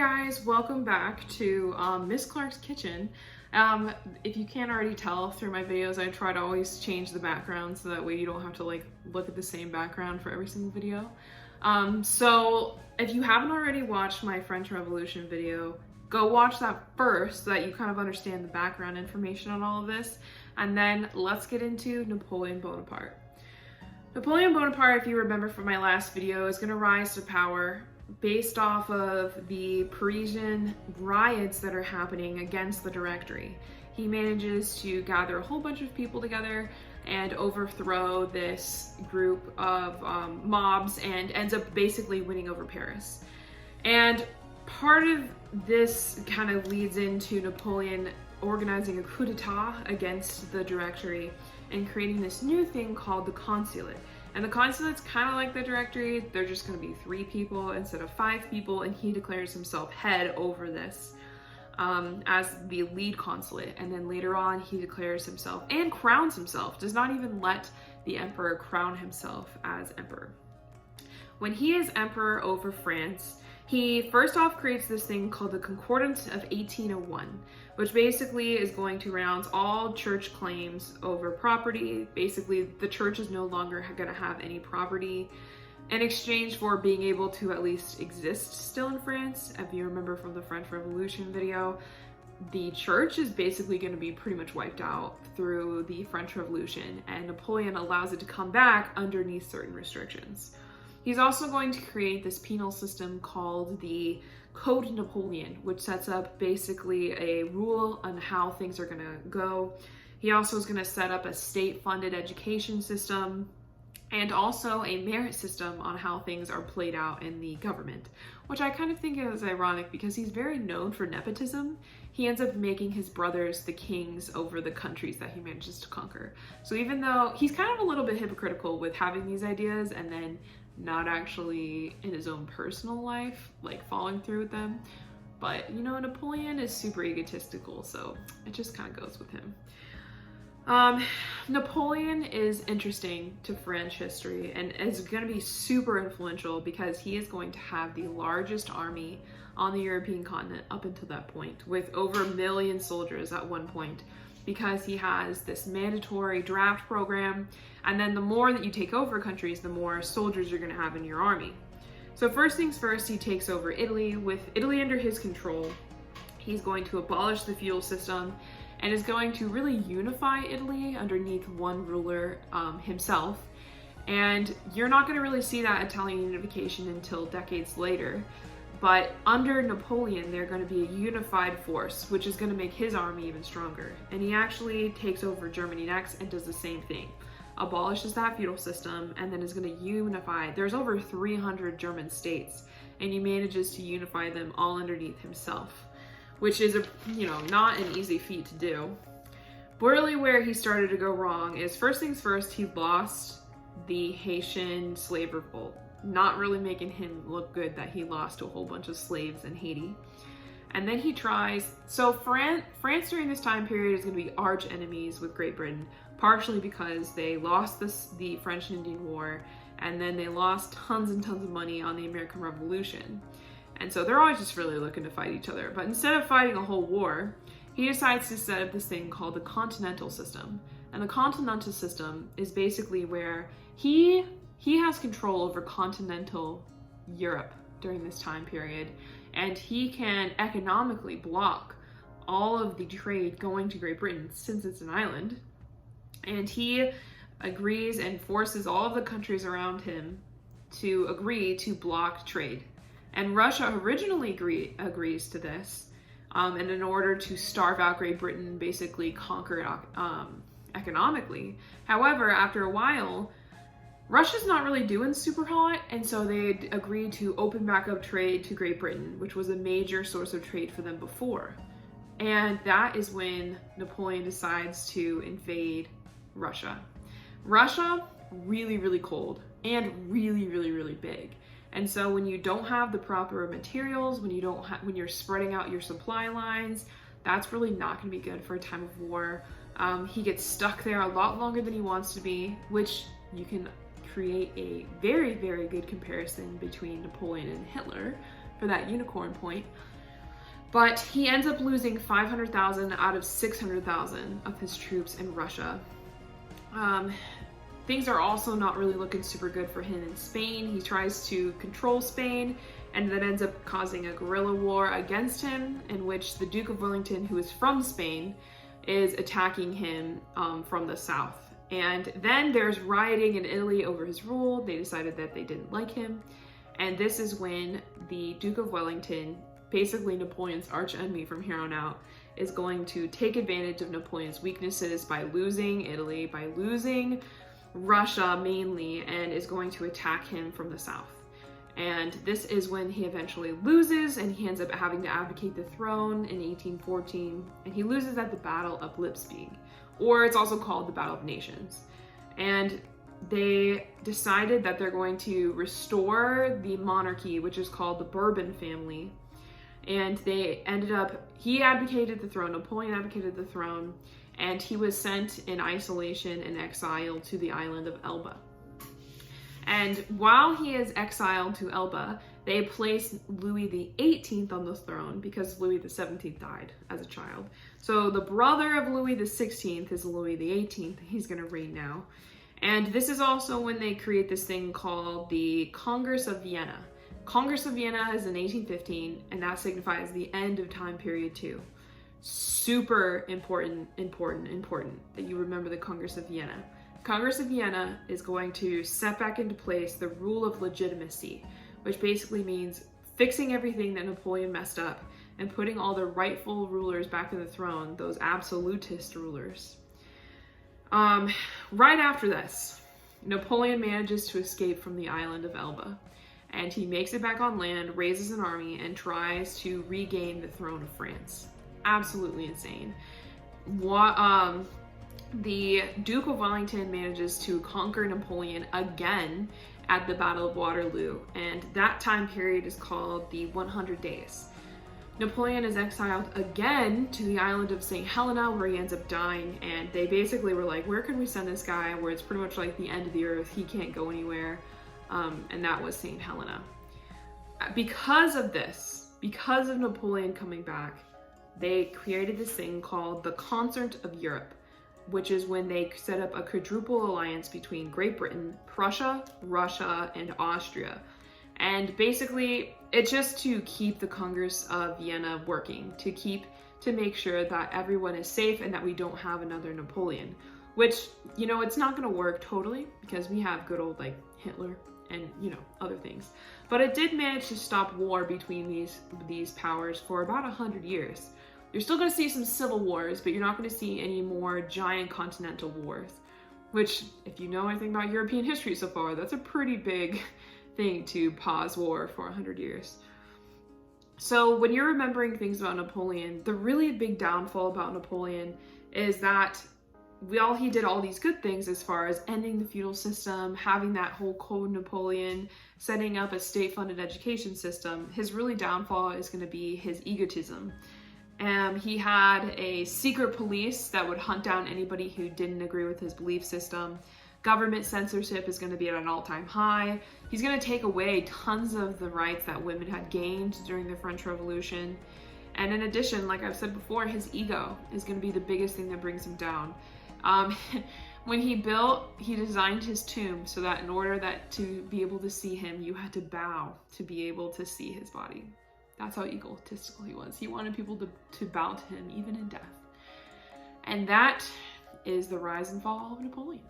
guys, welcome back to Miss Clark's Kitchen. If you can't already tell through my videos, I try to always change the background so that way you don't have to look at the same background for every single video. So if you haven't already watched my French Revolution video, go watch that first so that you kind of understand the background information on all of this, and then let's get into Napoleon Bonaparte. Napoleon Bonaparte, if you remember from my last video, is going to rise to power based off of the Parisian riots that are happening against the Directory. He manages to gather a whole bunch of people together and overthrow this group of mobs and ends up basically winning over Paris. And part of this kind of leads into Napoleon organizing a coup d'etat against the Directory and creating this new thing called the consulate. And the consulate's kind of like the Directory. They're just going to be 3 people instead of 5 people, and he declares himself head over this as the lead consulate. And then later on, he declares himself and crowns himself, does not even let the emperor crown himself as emperor. When he is emperor over France, he first off creates this thing called the Concordance of 1801, which basically is going to renounce all church claims over property. Basically, the church is no longer going to have any property in exchange for being able to at least exist still in France. If you remember from the French Revolution video, the church is basically going to be pretty much wiped out through the French Revolution, and Napoleon allows it to come back underneath certain restrictions. He's also going to create this penal system called the Code Napoleon, which sets up basically a rule on how things are going to go. He also is going to set up a state-funded education system and also a merit system on how things are played out in the government, which I kind of think is ironic because he's very known for nepotism. He ends up making his brothers the kings over the countries that he manages to conquer. So even though he's kind of a little bit hypocritical with having these ideas and then not actually in his own personal life, like following through with them. But you know, Napoleon is super egotistical, so it just kind of goes with him. Napoleon is interesting to French history and is going to be super influential because he is going to have the largest army on the European continent up until that point, with over 1 million soldiers at one point, because he has this mandatory draft program, and then the more that you take over countries, the more soldiers you're going to have in your army. So first things first, he takes over Italy. With Italy under his control, he's going to abolish the feudal system and is going to really unify Italy underneath one ruler himself. And you're not going to really see that Italian unification until decades later. But under Napoleon, they're going to be a unified force, which is going to make his army even stronger. And he actually takes over Germany next and does the same thing. Abolishes that feudal system and then is going to unify. There's over 300 German states, and he manages to unify them all underneath himself, which is not an easy feat to do. But really where he started to go wrong is, first things first, he lost the Haitian slave revolt. Not really making him look good that he lost to a whole bunch of slaves in Haiti. And then he tries, so France during this time period is going to be arch enemies with Great Britain, partially because they lost the French and Indian War, and then they lost tons and tons of money on the American Revolution. And so they're always just really looking to fight each other. But instead of fighting a whole war, he decides to set up this thing called the Continental System. And the Continental System is basically where he has control over continental Europe during this time period, and he can economically block all of the trade going to Great Britain since it's an island. And he agrees and forces all of the countries around him to agree to block trade. And Russia originally agrees to this, and in order to starve out Great Britain, basically conquer it economically. However, after a while, Russia's not really doing super hot, and so they agreed to open back up trade to Great Britain, which was a major source of trade for them before. And that is when Napoleon decides to invade Russia. Russia, really, really cold and really, really, really big. And so when you don't have the proper materials, when you're spreading out your supply lines, that's really not going to be good for a time of war. He gets stuck there a lot longer than he wants to be, which you can create a very, very good comparison between Napoleon and Hitler for that unicorn point. But he ends up losing 500,000 out of 600,000 of his troops in Russia. Things are also not really looking super good for him in Spain. He tries to control Spain, and that ends up causing a guerrilla war against him, in which the Duke of Wellington, who is from Spain, is attacking him from the south. And then there's rioting in Italy over his rule. They decided that they didn't like him. And this is when the Duke of Wellington, basically Napoleon's arch enemy from here on out, is going to take advantage of Napoleon's weaknesses by losing Italy, by losing Russia mainly, and is going to attack him from the south. And this is when he eventually loses, and he ends up having to abdicate the throne in 1814, and he loses at the Battle of Leipzig, or it's also called the Battle of Nations. And they decided that they're going to restore the monarchy, which is called the Bourbon family. And they ended up, he abdicated the throne, Napoleon abdicated the throne, and he was sent in isolation and exile to the island of Elba. And while he is exiled to Elba, they place Louis XVIII on the throne because Louis XVII died as a child. So the brother of Louis XVI is Louis XVIII. He's going to reign now. And this is also when they create this thing called the Congress of Vienna. Congress of Vienna is in 1815, and that signifies the end of time period 2. Super important that you remember the Congress of Vienna. Congress of Vienna is going to set back into place the rule of legitimacy, which basically means fixing everything that Napoleon messed up and putting all the rightful rulers back in the throne, those absolutist rulers. Right after this, Napoleon manages to escape from the island of Elba, and he makes it back on land, raises an army, and tries to regain the throne of France. Absolutely insane. The Duke of Wellington manages to conquer Napoleon again at the Battle of Waterloo, and that time period is called the 100 Days. Napoleon is exiled again to the island of St. Helena, where he ends up dying, and they basically were like, where can we send this guy where it's pretty much like the end of the earth, he can't go anywhere, and that was St. Helena. Because of this, because of Napoleon coming back, they created this thing called the Concert of Europe, which is when they set up a quadruple alliance between Great Britain, Prussia, Russia, and Austria. And basically, it's just to keep the Congress of Vienna working, to make sure that everyone is safe and that we don't have another Napoleon. Which, you know, it's not going to work totally because we have good old, like, Hitler and, you know, other things. But it did manage to stop war between these powers for about 100 years. You're still going to see some civil wars, but you're not going to see any more giant continental wars, which, if you know anything about European history so far, that's a pretty big thing to pause war for 100 years. So when you're remembering things about Napoleon, the really big downfall about Napoleon is that while he did all these good things as far as ending the feudal system, having that whole Code Napoleon, setting up a state-funded education system, his really downfall is going to be his egotism. He had a secret police that would hunt down anybody who didn't agree with his belief system. Government censorship is going to be at an all-time high. He's going to take away tons of the rights that women had gained during the French Revolution. And in addition, like I've said before, his ego is going to be the biggest thing that brings him down. When he designed his tomb so that in order to be able to see him, you had to bow to be able to see his body. That's how egotistical he was. He wanted people to bow to him, even in death. And that is the rise and fall of Napoleon.